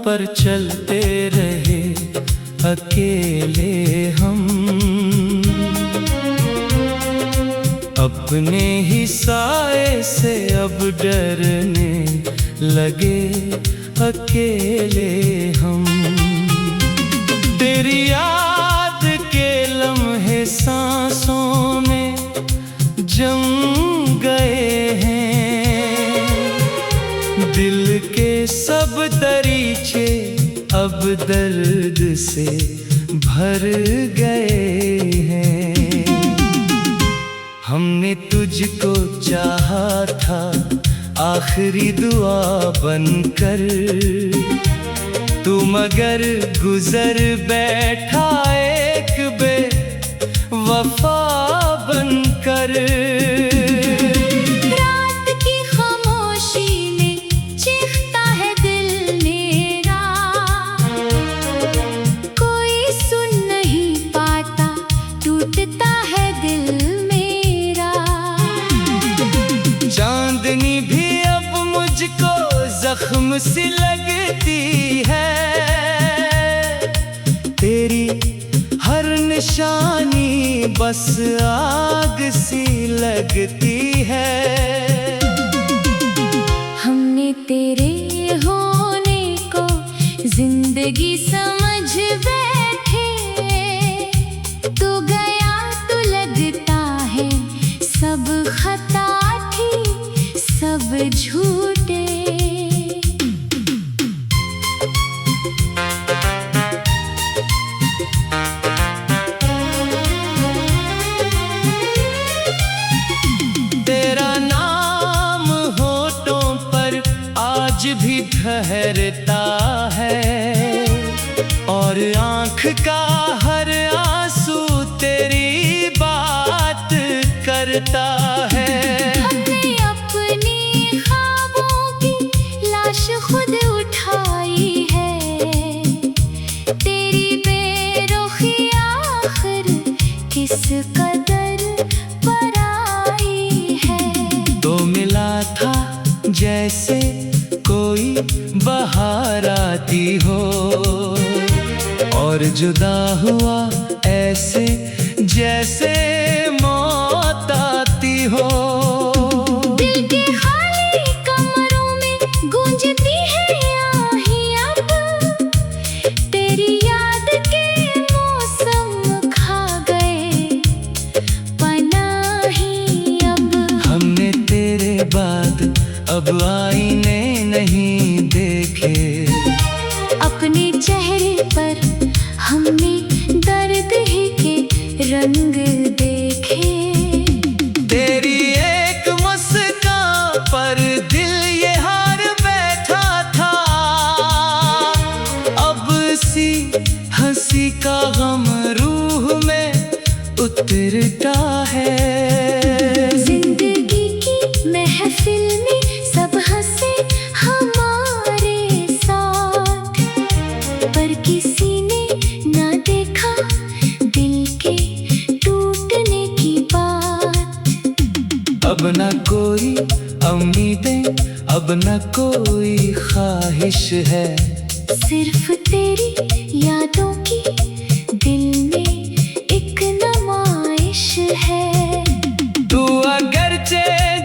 पर चलते रहे अकेले हम, अपने ही साए से अब डरने लगे अकेले हम। तेरी याद के लम्हे सांसों में जम गए हैं, दिल के सब दरीचे अब दर्द से भर गए हैं। हमने तुझको चाहा था आखिरी दुआ बनकर, तू मगर गुजर बैठा एक बेवफा बनकर। रात की खामोशी में चीखता है दिल मेरा, कोई सुन नहीं पाता टूटता है दिल मेरा। चांदनी भी अब मुझको जख्म सी लगती है, तेरी हर निशानी बस आग सी लगती है। हमने तेरे होने को जिंदगी समझ बैठे, तू गया तो लगता है सब खता थी सब झूठे। आज भी ठहरता है और आँख का हर आंसू तेरी बात करता है। हमने अपनी ख्वाबों की लाश खुद उठाई है, तेरी बेरुखी आखिर किस कदर पर आई है। तो मिला था जैसे कोई बहार आती हो, और जुदा हुआ ऐसे जैसे मौत आती हो। दिल के खाली कमरों में गूंजती है आही अब, तेरी याद के मौसम खा गए पनाही अब। हमने तेरे बाद अब आईने नहीं देखे, अपने चेहरे पर हमने दर्द ही के रंग देखे। तेरी एक मुस्कान पर दिल ये हार बैठा था, अब सी हंसी का गम रूह में उतरता है। जिंदगी की महफिल में सब हंसे हमारे साथ, पर किसी ने ना देखा दिल के टूटने की बात। अब न कोई उम्मीदें, अब न कोई ख्वाहिश है, सिर्फ तेरी यादों की दिल में एक नुमाइश है। तू अगरचे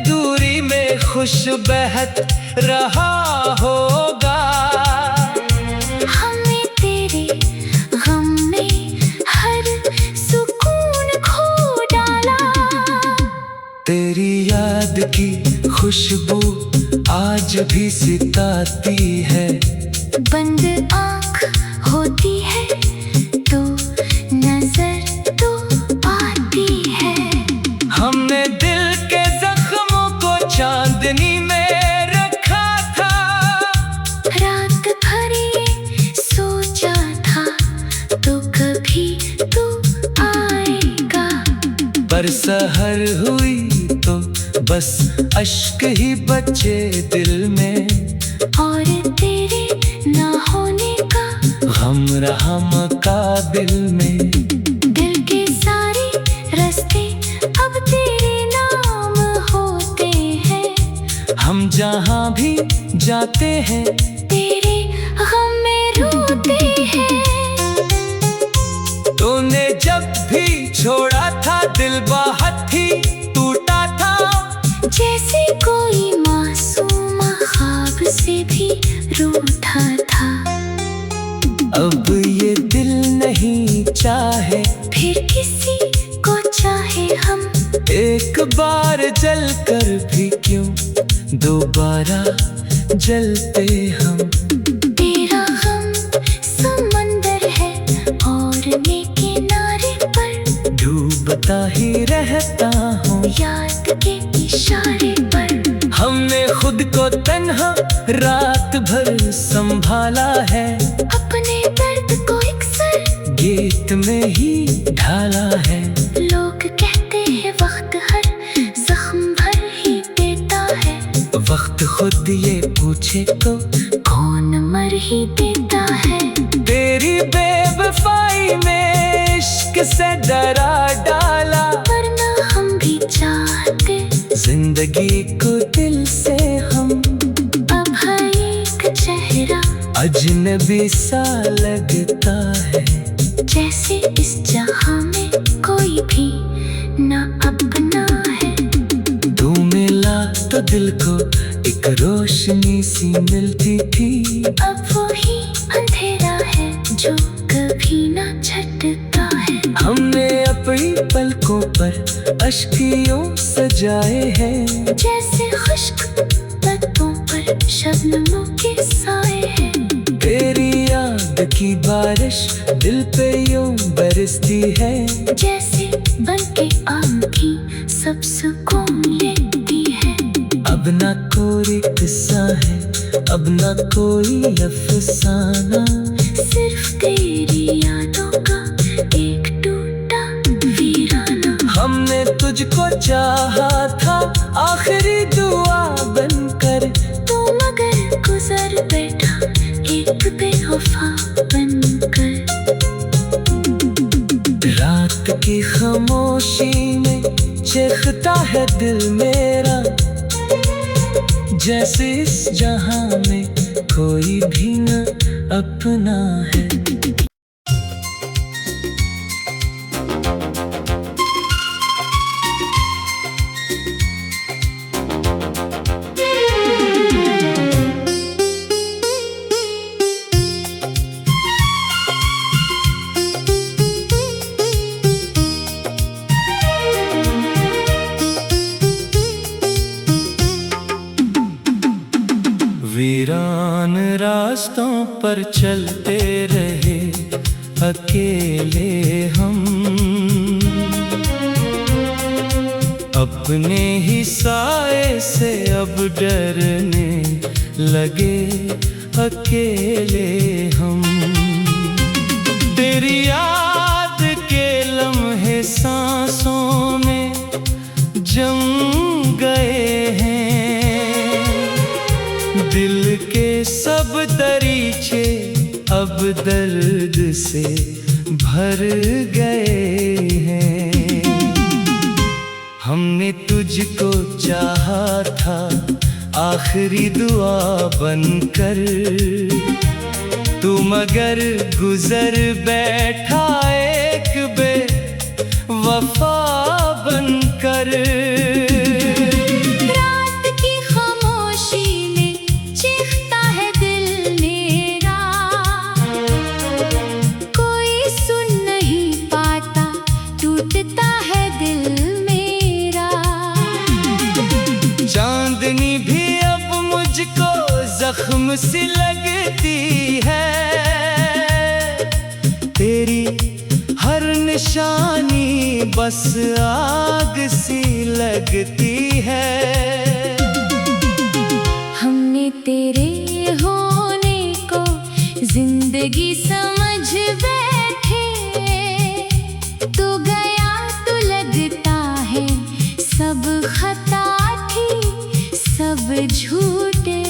दूरी में खुश बहत रहा होगा, हमें तेरे गम में हर सुकून खो डाला। तेरी याद की खुशबू आज भी सिताती है, बंद आँख होती है तो नजर तो आती है। हमने दिल के जख्मों को चांदनी में रखा था, रात भर ये सोचा था तो कभी तू आएगा, पर सहर हुई तो बस अश्क ही बचे दिल में, और तेरे ना होने का गम रहा मुकाबिल में। दिल के सारे रास्ते अब तेरे नाम होते हैं, हम जहाँ भी जाते हैं तेरे गम में कहते हैं। तूने जब भी छोड़ा था दिल बहुत ही टूटा था, जैसे कोई मासूम ख्वाब से भी रूठा था। अब ये दिल नहीं चाहे फिर किसी को चाहे हम, एक बार जल कर भी क्यों दोबारा जलते हम। तेरा गम समंदर है और मैं किनारे पर डूबता ही रहता हूँ याद के इशारे पर। हमने खुद को तन्हा रात भर संभाला है, अपने दर्द को अक्सर गीत में ही ढाला है। लोग कहते हैं वक्त हर जख्म भर ही देता है, वक्त खुद ये पूछे तो कौन मर ही देता है। तेरी बेवफाई में इश्क से डरा डाला, वरना हम भी चाहते जिंदगी को दिल से हम। अब है एक चेहरा अजनबी सा लगता है, जैसे इस जहां में कोई भी ना अपना है। तू मिला तो दिल को एक रोशनी सी मिलती थी, अब वही अंधेरा है जो कभी ना छटता है। हमने अपनी पलकों पर अश्कियों सजाए हैं, जैसे खुश्क पत्तों पर शबनमों के साए हैं। तेरी याद की बारिश दिल पे यूं बरसती है, जैसे बनके आँखी सब सुकून लेती है। अब ना कोई किस्सा है, अब ना कोई अफसाना, सिर्फ तेरी यादों का एक टूटा वीराना। हमने तुझको चाहा था आखिरी दुआ बनकर, तू मगर गुजर बैठा एक बेवफा बनकर। रात की खामोशी में चीखता है दिल मेरा, जैसे इस जहां में कोई भी न अपना है। वीरान रास्तों पर चलते रहे अकेले हम, अपने ही साए से अब डरने लगे अकेले हम। तेरी याद के लम्हे सांसों में जम गए हैं, दिल के सब दरीचे अब दर्द से भर गए हैं। हमने तुझको चाहा था आखिरी दुआ बनकर, तू मगर गुजर बैठा एक बेवफा बनकर। रात की खामोशी में चीखता है दिल मेरा, कोई सुन नहीं पाता टूटता है दिल मेरा। चांदनी भी अब मुझको जख्म सी लगती है, तेरी हर निशानी बस आग सी लगती है। हमने तेरे होने को जिंदगी समझ बैठे, तू गया तो लगता है सब खता थी सब झूठे।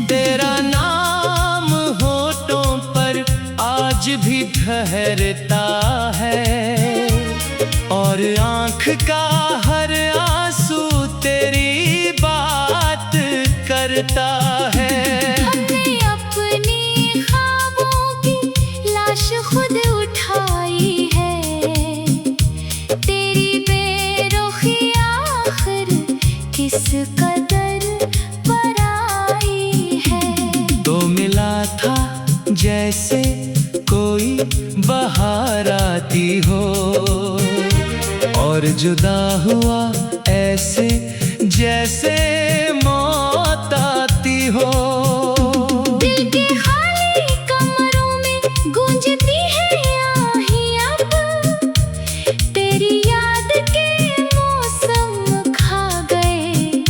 तेरा नाम होठों पर आज भी ठहरता है, आँख का हर आंसू तेरी बात करता है। हमने अपनी ख्वाबों की लाश खुद उठाई है, तेरी बेरुखी आखिर किस कदर पर आई है। तो मिला था जैसे कोई बहार आती हो, और जुदा हुआ ऐसे जैसे मौत आती हो। दिल के खाली कमरों में गूंजती है आही अब, तेरी याद के मौसम खा गए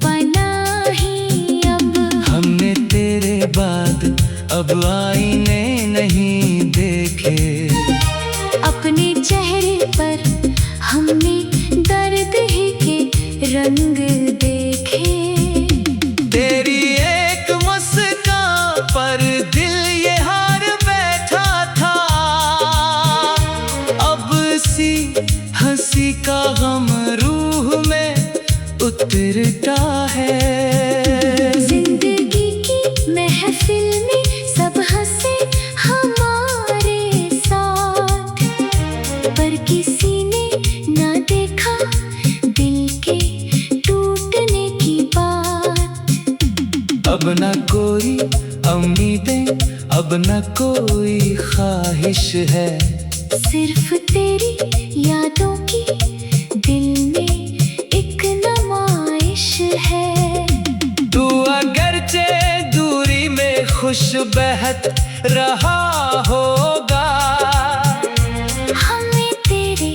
पनाही अब। हमने तेरे बाद अब आईने नहीं देखे, अपने चेहरे पर हमने दर्द ही के रंग देखे। तेरी एक मुस्कान पर दिल ये हार बैठा था, अब सी हंसी का गम रूह में उतरता है। जिंदगी की महफिल में सब हंसे हमारे साथ, पर किसी ने ना देखा दिल के टूटने की बात। अब न कोई उम्मीदें, अब न कोई ख्वाहिश है, सिर्फ तेरी यादों की दिल में एक नुमाइश है। तू अगरचे दूरी में खुश बहत रहा होगा, हमें तेरे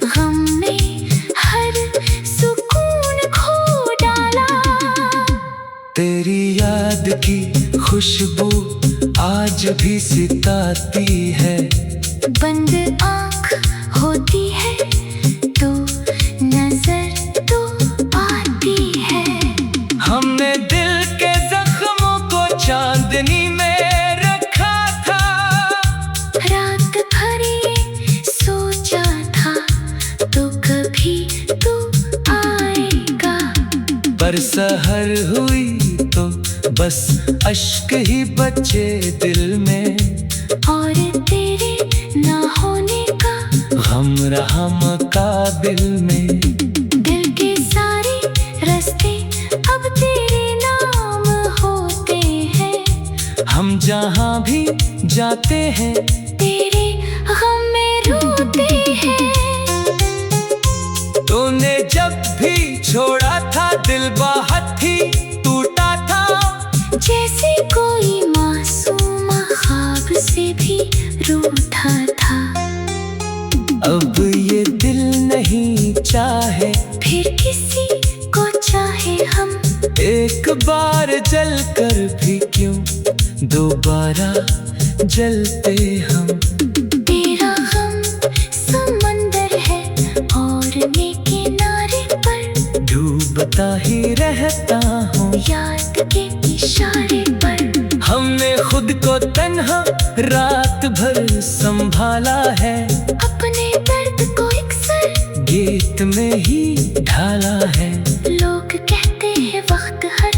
गम में हर सुकून खो डाला। तेरी याद की खुशबू आज भी सिताती है। बंद आँख होती है तो नजर तो आती है। हमने दिल के जख्मों को चांदनी में रखा था, रात भर ये सोचा था तो कभी तू आएगा, पर सहर हुई तो बस अश्क ही बचे दिल में, और तेरे ना होने का गम रहा मुकाबिल में। दिल के सारे रास्ते अब तेरे नाम होते हैं, हम जहाँ भी जाते हैं तेरे गम में रोते हैं। तूने जब भी छोड़ा था दिल बहुत ही टूटा था, जैसे कोई मासूम ख्वाब से भी रूठा था। अब ये दिल नहीं चाहे फिर किसी को चाहे हम, एक बार जल कर भी क्यों दोबारा जलते हम। तेरा गम समंदर है और मैं किनारे पर डूबता ही रहता हूँ याद के इशारे पर। हमने खुद को तन्हा रात भर संभाला है, अपने दर्द को अक्सर गीत में ही ढाला है। लोग कहते हैं वक्त हर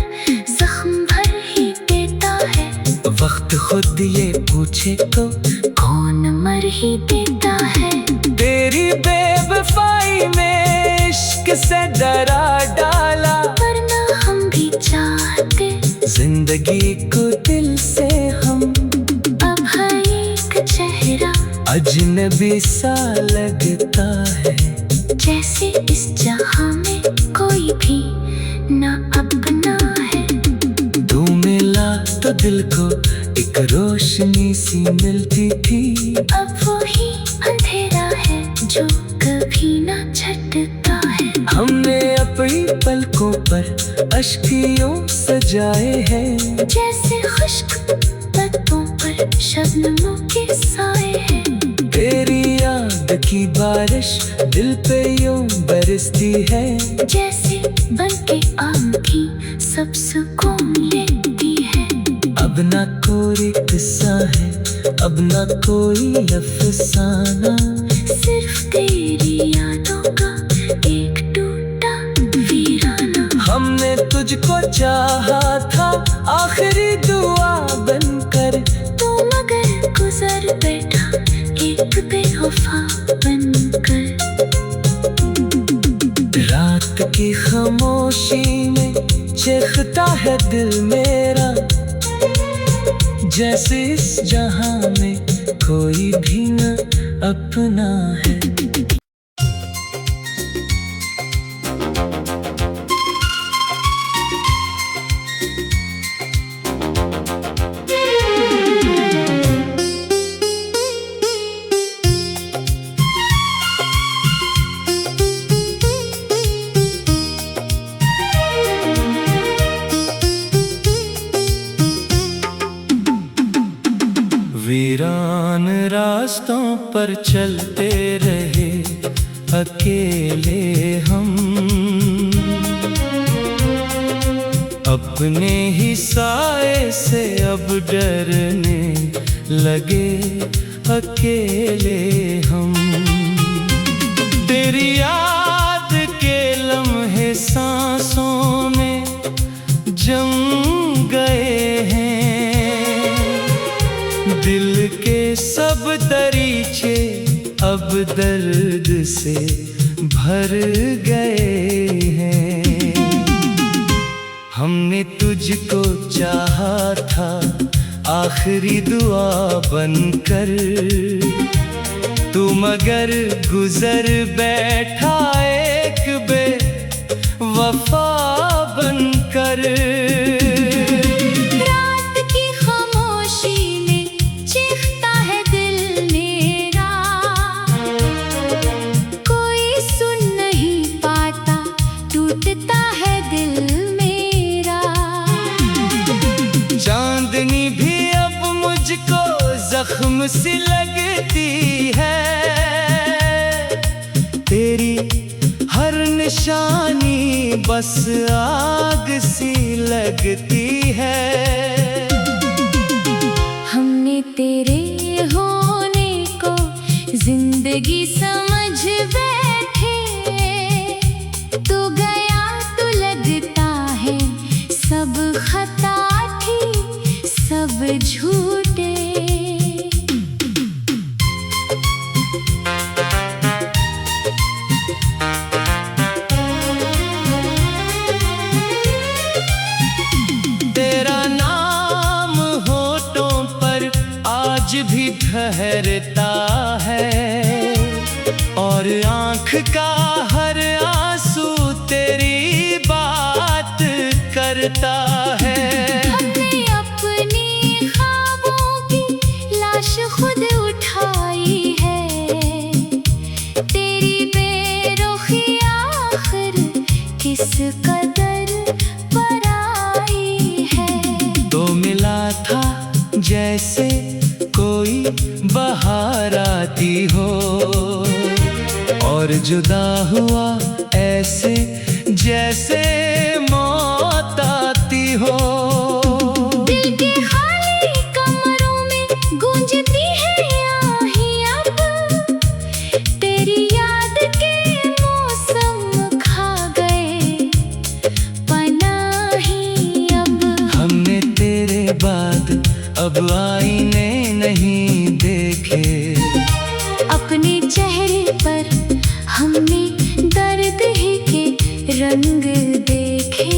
जख्म भर ही देता है, वक्त खुद ये पूछे तो कौन मर ही देता है। तेरी बेवफाई में इश्क से डरा डाला, वरना हम भी चाहते जिंदगी को दिल से हम। अब हर एक चेहरा अजनबी सा लगता है, जैसे इस जहां में कोई भी ना अपना है। तू मिला तो दिल को एक रोशनी सी मिलती थी, अब वही अंधेरा है जो कभी ना छटता है। हमने अपनी पलकों पर अश्कियों सजाए हैं, जैसे खुश्क पत्तों पर शबनमों के साए हैं। तेरी याद की बारिश दिल पे यूं बरसती है, जैसे बनके आंधी सब सुकून लेती है। अब ना कोई किस्सा है, अब ना कोई अफसाना, सिर्फ तेरी यादों का एक टूटा वीराना। हमने तुझको चाहा था आखिरी दुआ बनकर, तू मगर गुजर बैठा एक बेवफा बनकर। रात की खामोशी में चीखता है दिल मेरा, जैसे इस जहां में कोई भी न अपना है। वीरान रास्तों पर चलते रहे अकेले हम, अपने ही साए से अब डरने लगे अकेले हम। तेरी याद के लम्हे सांसों में जम गए हैं, दिल के सब दरीचे अब दर्द से भर गए हैं। हमने तुझको चाहा था आखिरी दुआ बनकर, तू मगर गुजर बैठा एक बेवफा बनकर। चांदनी भी अब मुझको जख्म सी लगती है, तेरी हर निशानी बस आग सी लगती है। हमने तेरे होने को जिंदगी समझ बैठे, तू गया तो लगता है सब खता सब झूठे। तेरा नाम होठों पर आज भी ठहरता है, और आँख का हर आंसू तेरी बात करता है। खुद उठाई है तेरी बेरुखी आखिर किस कदर पर आई है। तो मिला था जैसे कोई बहार आती हो, और जुदा हुआ ऐसे जैसे मौत आती हो। अब आईने नहीं देखे, अपने चेहरे पर हमने दर्द ही के रंग देखे।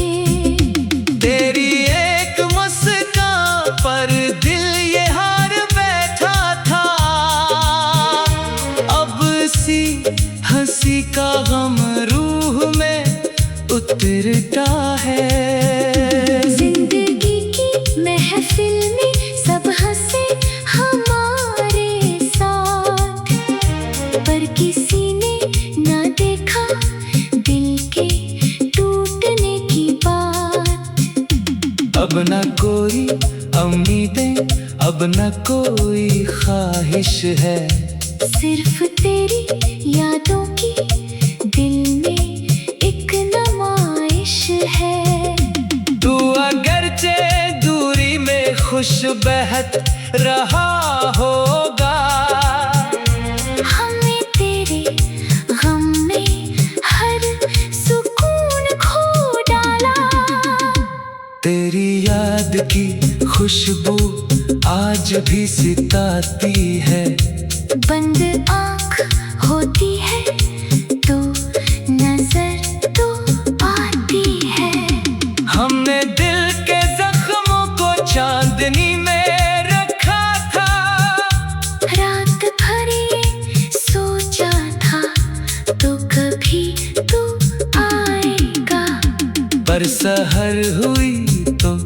तेरी एक मुस्कान पर दिल ये हार बैठा था, अब सी हंसी का गम रूह में उतरता है। जिंदगी की महफिल में सब हंसे हमारे साथ, पर किसी ने ना देखा दिल के टूटने की बात। अब न कोई उम्मीदें, अब न कोई ख्वाहिश है, सिर्फ तेरी यादों की दिल में एक नुमाइश है। तू अगरचे दूरी में खुश बहत रहा होगा, हमें तेरे की खुशबू आज भी सिताती है। बंद आँख होती है तो नजर तो आती है। हमने दिल के जख्मों को चांदनी में रखा था। रात भर ये सोचा था तो कभी तू आएगा। पर सहर हुई तो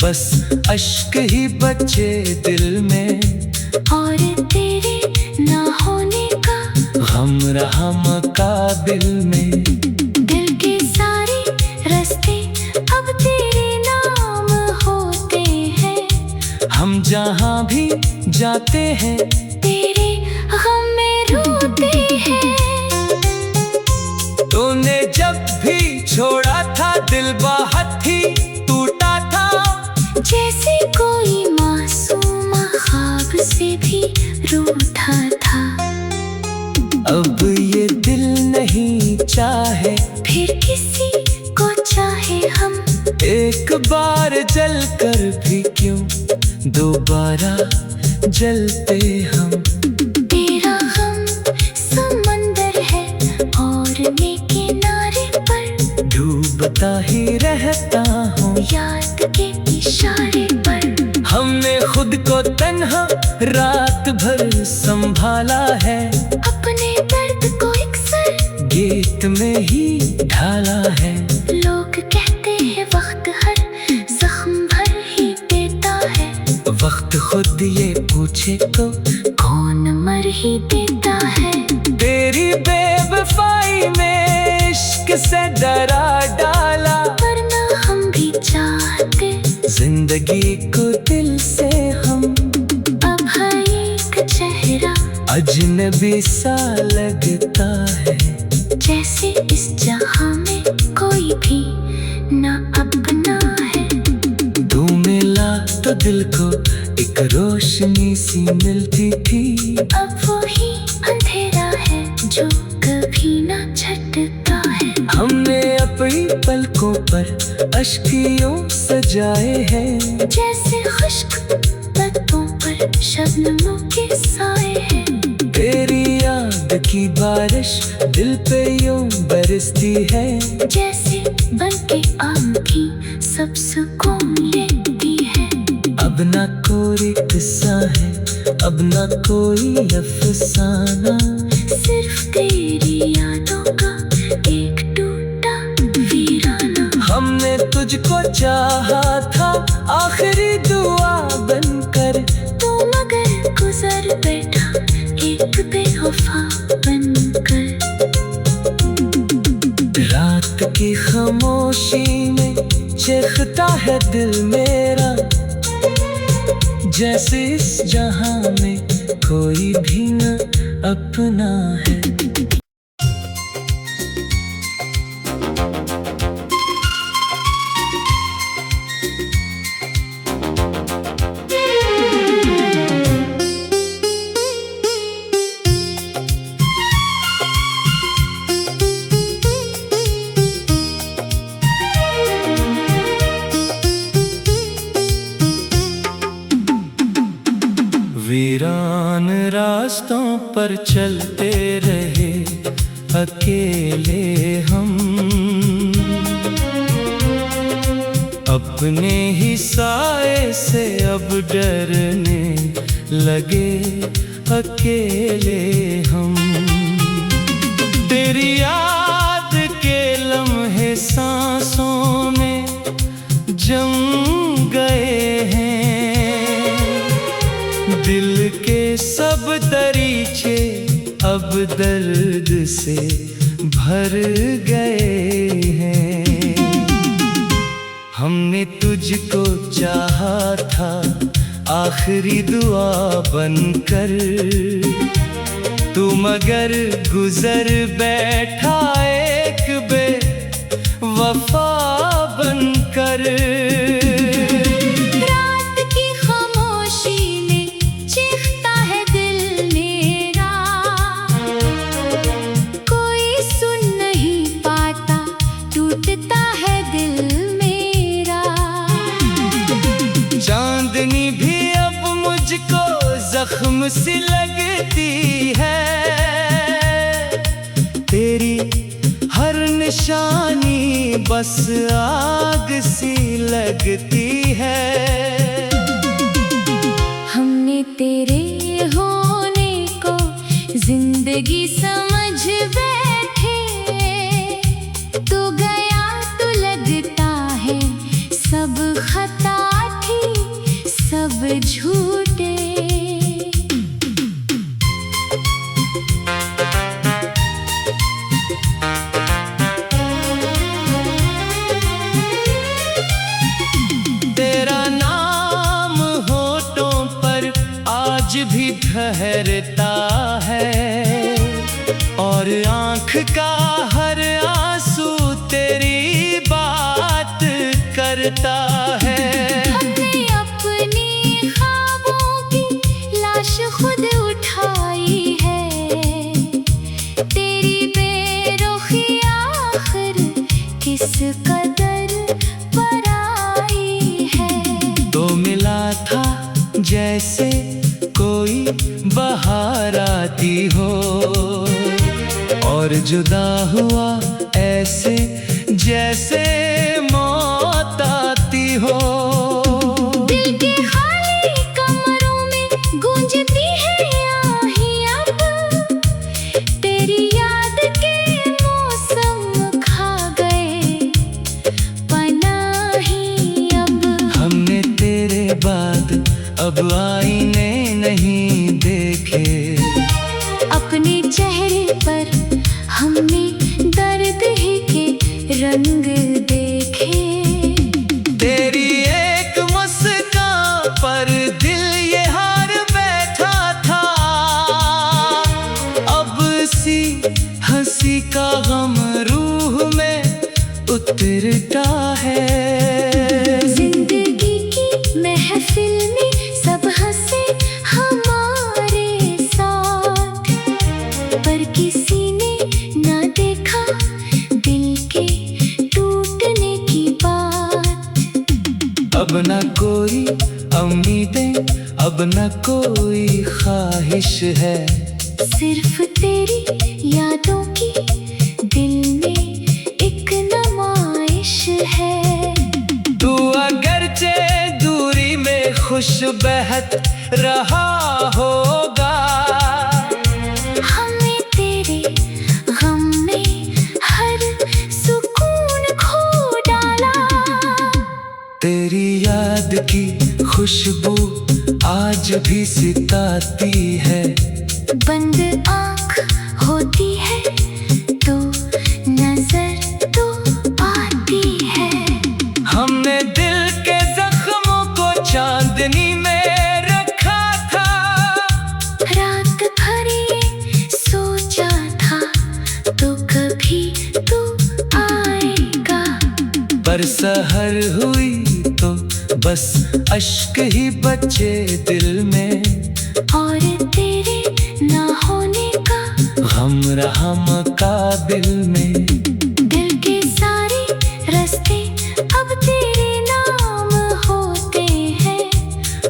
बस अश्क ही बचे दिल में। और तेरे ना होने का गम रहा मुकाबिल में। दिल के सारे रास्ते अब तेरे नाम होते हैं। हम जहाँ भी जाते हैं तेरे गम में रोते हैं। तूने जब भी छोड़ा था दिल बहुत ही टूटा था। जैसे कोई मासूम ख्वाब से भी रूठा था। अब ये दिल नहीं चाहे फिर किसी को चाहे हम। एक बार जल कर भी क्यों दोबारा जलते हम। तेरा गम समंदर है और मैं किनारे पर डूबता ही रहता हूँ याद के इशारे पर। हमने खुद को तन्हा रात भर संभाला है। अपने दर्द को अक्सर गीत में ही ढाला है। लोग कहते हैं वक्त हर जख्म भर ही देता है। वक्त खुद ये पूछे तो कौन मर ही देता है। तेरी बेवफाई में इश्क से डरा डाला। वरना हम भी चाहते जिंदगी को दिल से हम। अब हर एक चेहरा अजनबी सा लगता है। जैसे इस जहां में कोई भी ना अपना है। तू मिला तो दिल को एक रोशनी सी मिलती थी। अब वही अंधेरा है जो कभी ना छटता है। हमने अपनी पलकों पर अश्कियों सजाए हैं। जैसे खुश्क पत्तों पर शबनमों के साए हैं। तेरी याद की बारिश दिल पे यूं बरसती है। जैसे बनके आँखी सब सुकून लेती है। अब ना कोई किस्सा है अब ना कोई अफसाना। सिर्फ तेरी यादों का एक टूटा वीराना। हमने तुझको चाहा था आखिरी दुआ बनकर। तो मगर गुजर बैठा एक बेवफा बनकर। रात की खामोशी में चीखता है दिल मेरा। जैसे इस जहां में कोई भी न अपना है। वीरान रास्तों पर चलते रहे अकेले हम। अपने ही साए से अब डरने लगे अकेले हम। तेरी याद के लम्हे सांसों में जम गए हैं। दिल के सब दरीचे अब दर्द से भर गए हैं। हमने तुझको चाहा था आखिरी दुआ बनकर। तू मगर गुजर बैठा एक बेवफा बनकर। रात की खामोशी में चीखता है दिल मेरा। कोई सुन नहीं पाता टूटता है दिल मेरा। सी लगती है। तेरी हर निशानी बस आग सी लगती है। हमने तेरे होने को जिंदगी समझ बैठे, तू गया तो लगता है सब खता थी, सब झूठे। तेरा नाम होठों पर आज भी ठहरता है, और आँख का हर आंसू तेरी बात करता है। हमने अपनी ख्वाबों की लाश खुद उठाई है, तेरी बेरुखी आखिर किस कदर पर आई है। तो मिला था जैसे कोई बहार आती हो, और जुदा हुआ ऐसे जैसे मौत आती हो। दिल के खाली कमरों में गूंजती है आही अब, तेरी याद के मौसम खा गए पनाही अब। हमने तेरे बाद अब आईने नहीं देखे, अपने चेहरे पर हमने दर्द ही के रंग देखे। तेरी एक मुस्कान पर दिल ये हार बैठा था, अब सी हंसी का गम रूह में उतरता है। जिंदगी की महफिल में सब हंसे हमारे साथ, पर किसी ने ना देखा दिल के टूटने की बात। अब न कोई उम्मीदें, अब न कोई ख्वाहिश है, सिर्फ तेरी यादों की दिल में एक नुमाइश है। तू अगरचे दूरी में खुश बहत रहा होगा, हमें तेरे गम में हर सुकून खो डाला। तेरी याद की खुशबू आज भी सिताती है। बंद आँख होती है तो नजर तो आती है। हमने दिल के जख्मों को चांदनी में रखा था, रात भर ये सोचा था तो कभी तू आएगा, पर सहर हुई तो बस अश्क ही बचे दिल में, और तेरे ना होने का गम रहा मुकाबिल में। दिल के सारे रास्ते अब तेरे नाम होते हैं,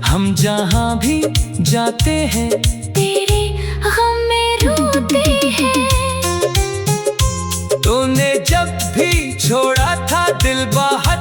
हम जहाँ भी जाते हैं तेरे गम में रोते हैं। तूने जब भी छोड़ा था दिल बाहर